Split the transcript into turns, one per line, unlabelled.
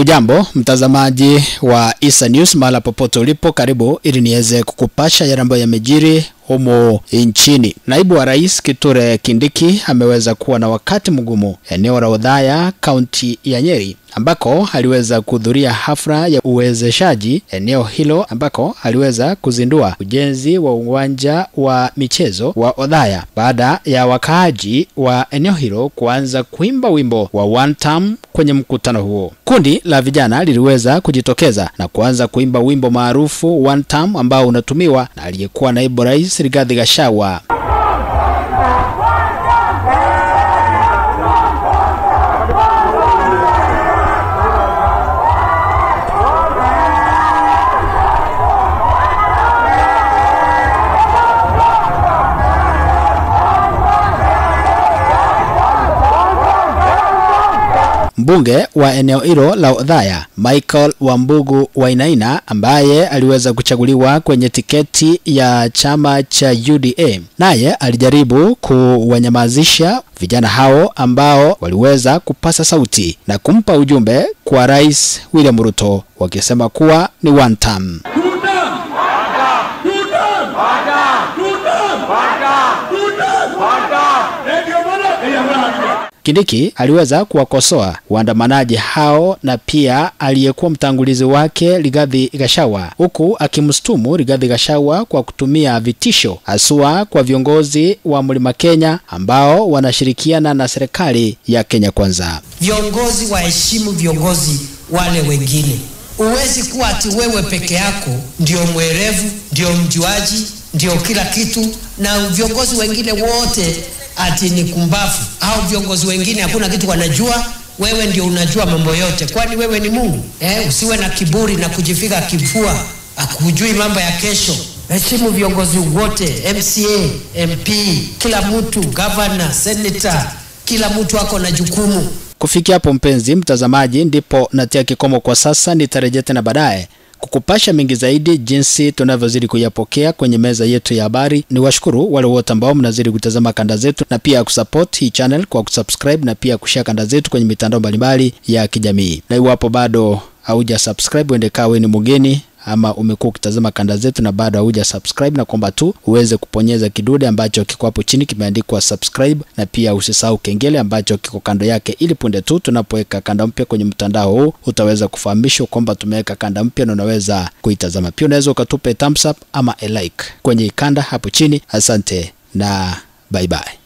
Ujambo mtazamaji wa Issa News mahala popote ulipo, karibu ili niweze kukupasha yale ambayo yamejiri humo nchini. Naibu wa Rais Kithure Kindiki ameweza kuwa na wakati mgumu eneo la Othaya, kaunti ya Nyeri, ambako aliweza kuhudhuria hafla ya uwezeshaji eneo hilo, ambako aliweza kuzindua ujenzi wa uwanja wa michezo wa Othaya baada ya wakaaji wa eneo hilo kuanza kuimba wimbo wa One Term kwenye mkutano huo. Kundi la vijana liliweza kujitokeza na kuanza kuimba wimbo maarufu One Term ambao unatumiwa na aliyekuwa naibu rais Rigathi Gachagua. Mbunge wa eneo hilo la Othaya, Michael Wambugu Wainaina, ambaye aliweza kuchaguliwa kwenye tiketi ya chama cha UDA, naye alijaribu kuwanyamazisha vijana hao ambao waliweza kupasa sauti na kumpa ujumbe kwa Rais William Ruto, wakisema kuwa ni one term. Kindiki aliweza kuwakosoa waandamanaji hao na pia aliyekuwa mtangulizi wake Rigathi Gachagua, huku akimshtumu Rigathi Gachagua kwa kutumia vitisho haswa kwa viongozi wa Mlima Kenya ambao wanashirikiana na serikali ya Kenya Kwanza.
Viongozi waheshimu viongozi wale wengine. Uwezi kuwa ati wewe peke yako ndio mwerevu, ndio mjuaji, ndio kila kitu, na viongozi wengine wote ati ni kumbafu. Au viongozi wengine hakuna kitu wanajua, wewe ndio unajua mambo yote. Kwani wewe ni Mungu? Usiwe na kiburi na kujifika kifua akujui mambo ya kesho. Heshimu viongozi wote, MCA, MP, kila mtu, governor, senator, kila mtu ako na jukumu.
Kufikia hapo mpenzi mtazamaji, ndipo natia kikomo kwa sasa. Nitarejea tena baadaye kukupasha mengi zaidi jinsi tunavyozidi kuyapokea kwenye meza yetu ya habari. Ni washukuru wale wote ambao mnazidi kutazama kanda zetu na pia kusupport hii channel kwa kusubscribe na pia kushare kanda zetu kwenye mitandao mbalimbali ya kijamii. Na iwapo bado hauja subscribe, uende kawe ni mgeni ama umekuwa ukitazama kanda zetu na bado hauja subscribe, na kwamba tu uweze kuponyeza kidude ambacho kiko hapo chini kimeandikwa subscribe, na pia usisahau kengele ambacho kiko kando yake, ili punde tu tunapoweka kanda mpya kwenye mtandao huu utaweza kufahamishwa kwamba tumeweka kanda mpya na unaweza kuitazama. Pia unaweza ukatupe thumbs up ama a like kwenye kanda hapo chini. Asante na bye bye.